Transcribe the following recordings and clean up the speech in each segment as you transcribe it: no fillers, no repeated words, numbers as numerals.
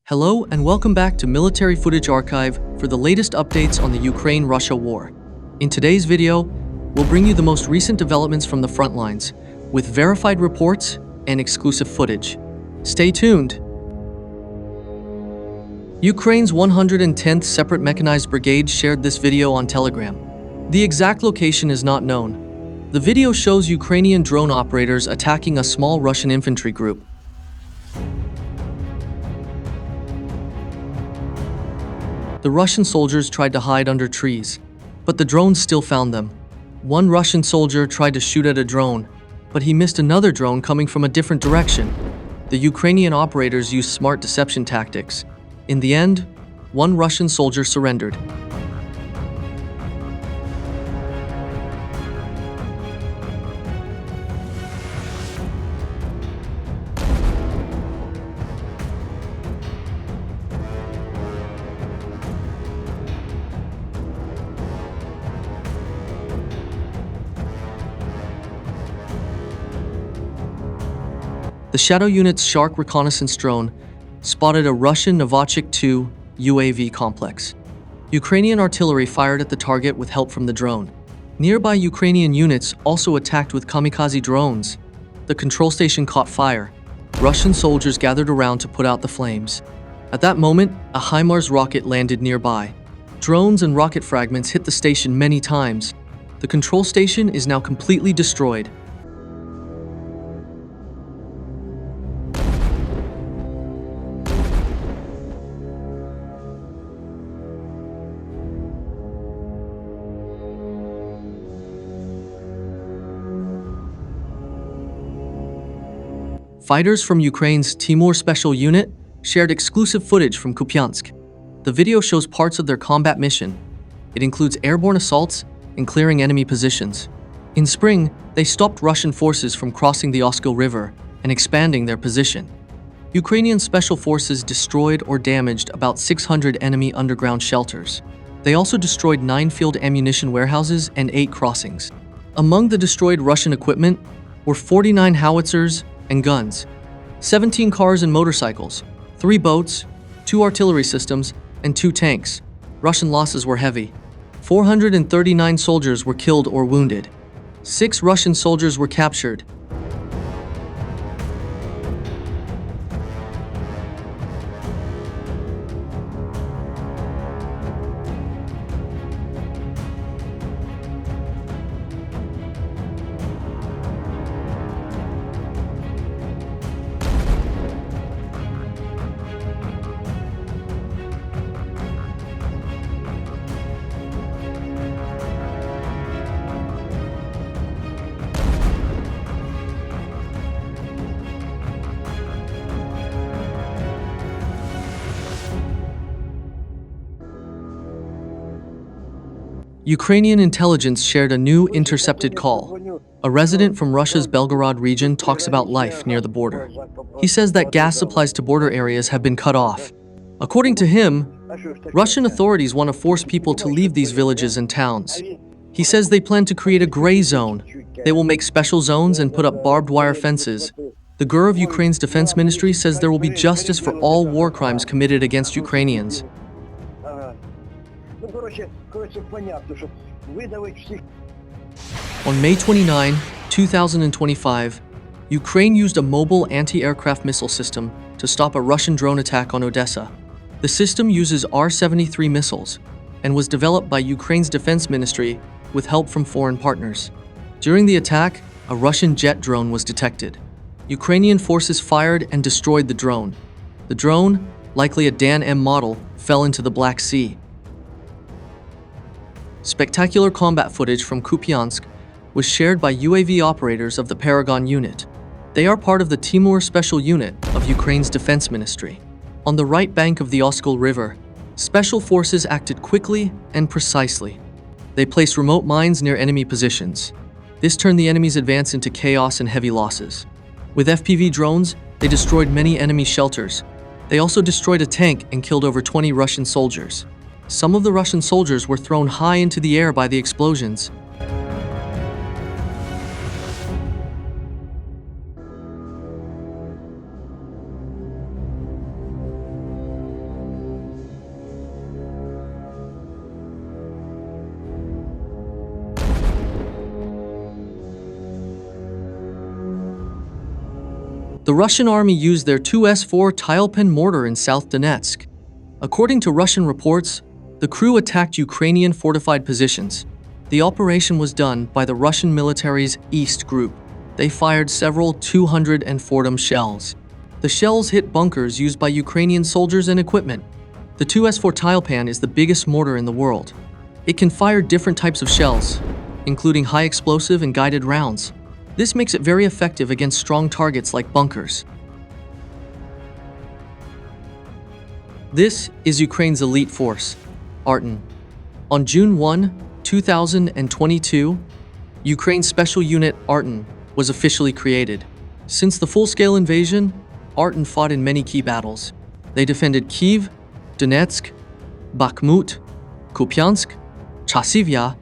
Hello and welcome back to Military Footage Archive for the latest updates on the Ukraine-Russia war. In today's video, we'll bring you the most recent developments from the front lines, with verified reports and exclusive footage. Stay tuned! Ukraine's 110th Separate Mechanized Brigade shared this video on Telegram. The exact location is not known. The video shows Ukrainian drone operators attacking a small Russian infantry group. The Russian soldiers tried to hide under trees, but the drones still found them. One Russian soldier tried to shoot at a drone, but he missed another drone coming from a different direction. The Ukrainian operators used smart deception tactics. In the end, one Russian soldier surrendered. The Shadow Unit's Shark reconnaissance drone spotted a Russian Nepropetk 2 UAV complex. Ukrainian artillery fired at the target with help from the drone. Nearby Ukrainian units also attacked with kamikaze drones. The control station caught fire. Russian soldiers gathered around to put out the flames. At that moment, a HIMARS rocket landed nearby. Drones and rocket fragments hit the station many times. The control station is now completely destroyed. Fighters from Ukraine's Timur Special Unit shared exclusive footage from Kupiansk. The video shows parts of their combat mission. It includes airborne assaults and clearing enemy positions. In spring, they stopped Russian forces from crossing the Oskil River and expanding their position. Ukrainian special forces destroyed or damaged about 600 enemy underground shelters. They also destroyed 9 field ammunition warehouses and 8 crossings. Among the destroyed Russian equipment were 49 howitzers and guns, 17 cars and motorcycles, 3 boats, 2 artillery systems, and 2 tanks. Russian losses were heavy. 439 soldiers were killed or wounded. 6 Russian soldiers were captured. Ukrainian intelligence shared a new intercepted call. A resident from Russia's Belgorod region talks about life near the border. He says that gas supplies to border areas have been cut off. According to him, Russian authorities want to force people to leave these villages and towns. He says they plan to create a gray zone. They will make special zones and put up barbed wire fences. The GUR of Ukraine's defense ministry says there will be justice for all war crimes committed against Ukrainians. On May 29, 2025, Ukraine used a mobile anti-aircraft missile system to stop a Russian drone attack on Odessa. The system uses R-73 missiles and was developed by Ukraine's defense ministry with help from foreign partners. During the attack, a Russian jet drone was detected. Ukrainian forces fired and destroyed the drone. The drone, likely a Dan M model, fell into the Black Sea. Spectacular combat footage from Kupiansk was shared by UAV operators of the Paragon unit. They are part of the Timur Special Unit of Ukraine's defense ministry. On the right bank of the Oskil River, special forces acted quickly and precisely. They placed remote mines near enemy positions. This turned the enemy's advance into chaos and heavy losses. With FPV drones, they destroyed many enemy shelters. They also destroyed a tank and killed over 20 Russian soldiers. Some of the Russian soldiers were thrown high into the air by the explosions. The Russian army used their 2S4 Tilepen mortar in South Donetsk. According to Russian reports, the crew attacked Ukrainian fortified positions. The operation was done by the Russian military's East Group. They fired several 200 Fordum shells. The shells hit bunkers used by Ukrainian soldiers and equipment. The 2S4 Tilepen is the biggest mortar in the world. It can fire different types of shells, including high explosive and guided rounds. This makes it very effective against strong targets like bunkers. This is Ukraine's elite force, Arton. On June 1, 2022, Ukraine's special unit Arton was officially created. Since the full-scale invasion, Arton fought in many key battles. They defended Kyiv, Donetsk, Bakhmut, Kupiansk, Chasiv,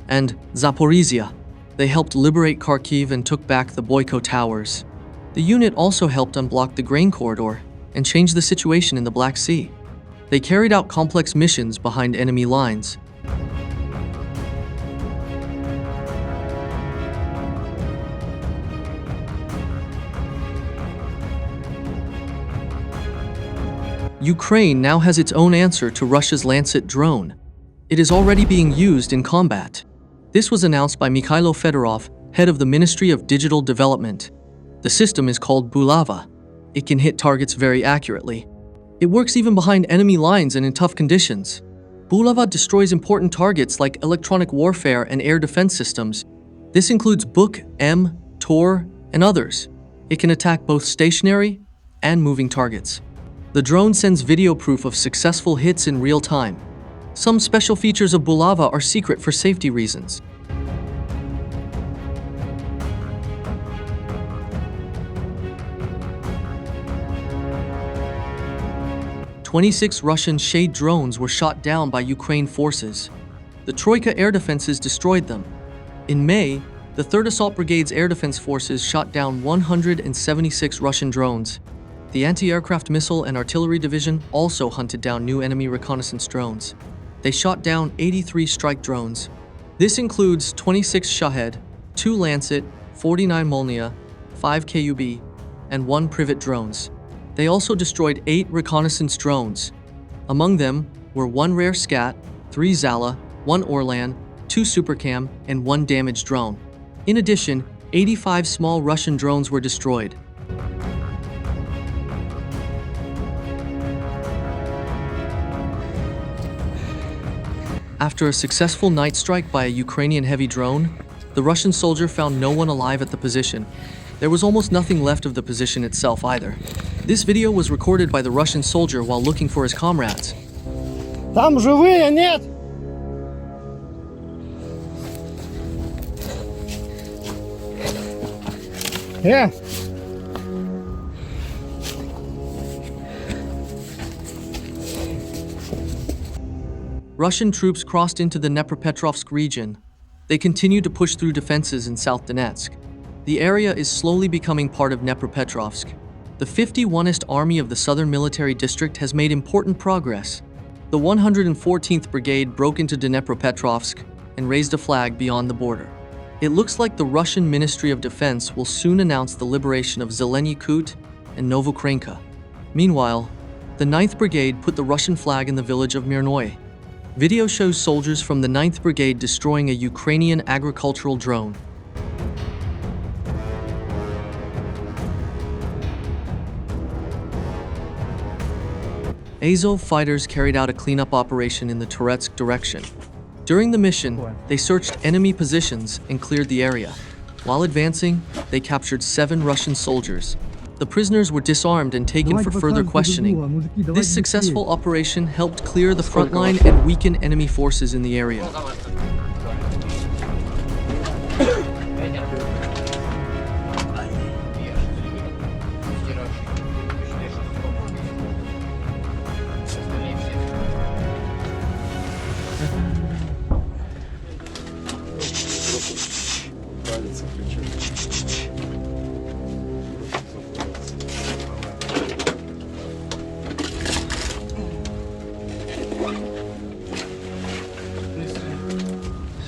and Zaporizhia. They helped liberate Kharkiv and took back the Boyko towers. The unit also helped unblock the grain corridor and change the situation in the Black Sea. They carried out complex missions behind enemy lines. Ukraine now has its own answer to Russia's Lancet drone. It is already being used in combat. This was announced by Mikhailo Fedorov, head of the Ministry of Digital Development. The system is called Bulava. It can hit targets very accurately. It works even behind enemy lines and in tough conditions. Bulava destroys important targets like electronic warfare and air defense systems. This includes Buk, M, Tor, and others. It can attack both stationary and moving targets. The drone sends video proof of successful hits in real time. Some special features of Bulava are secret for safety reasons. "26 Russian Shade drones were shot down by Ukraine forces. The Troika air defenses destroyed them. In May, the 3rd Assault Brigade's air defense forces shot down 176 Russian drones. The Anti-Aircraft Missile and Artillery Division also hunted down new enemy reconnaissance drones. They shot down 83 strike drones. This includes 26 Shahed, 2 Lancet, 49 Molnia, 5 KUB, and 1 Privet drones. They also destroyed 8 reconnaissance drones. Among them were 1 rare Scat, 3 Zala, 1 Orlan, 2 Supercam, and 1 damaged drone. In addition, 85 small Russian drones were destroyed. After a successful night strike by a Ukrainian heavy drone, the Russian soldier found no one alive at the position. There was almost nothing left of the position itself either. This video was recorded by the Russian soldier while looking for his comrades. Там живые, нет? Russian troops crossed into the Nepropetrovsk region. They continued to push through defenses in South Donetsk. The area is slowly becoming part of Nepropetrovsk. The 51st Army of the Southern Military District has made important progress. The 114th Brigade broke into Dnepropetrovsk and raised a flag beyond the border. It looks like the Russian Ministry of Defense will soon announce the liberation of Zeleny Kut and Novokrenka. Meanwhile, the 9th Brigade put the Russian flag in the village of Mirnoye. Video shows soldiers from the 9th Brigade destroying a Ukrainian agricultural drone. Azov fighters carried out a cleanup operation in the Toretsk direction. During the mission, they searched enemy positions and cleared the area. While advancing, they captured 7 Russian soldiers. The prisoners were disarmed and taken for further questioning. This successful operation helped clear the front line and weaken enemy forces in the area.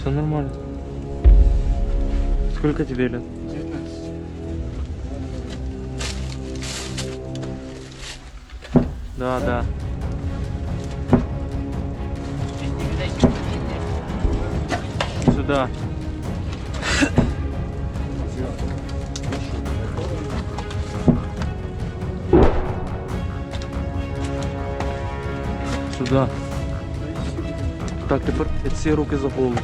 Все нормально. Сколько тебе лет? 19. Да, да. Сюда. Сюда. Так, тепер ці руки за голову.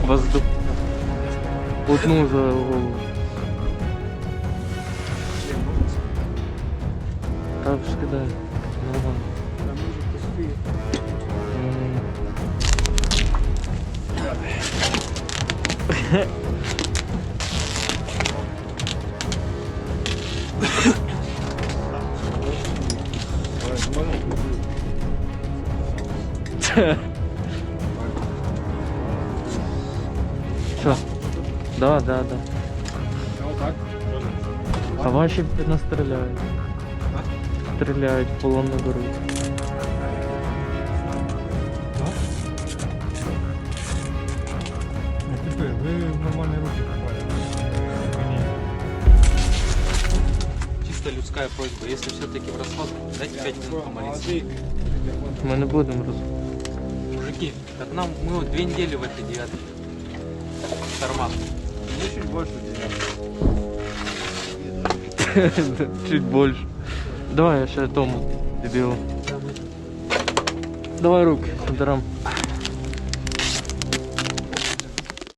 Воздух. Одну за голову. Так, скидай. Нормально. Все. Да, да, да. А ваші нас стріляють. Стріляють, в полон не беруть. Ви нормальні руки попали. Чисто людская просьба, если все-таки в расход, дайте 5 минут помолиться. Ми не будемо роз... Мужики, так нам, мы вот 2 недели в этой девятке. Тормах. Мне чуть больше Чуть больше. Давай я ще тому дебілу. Давай руки, дарам.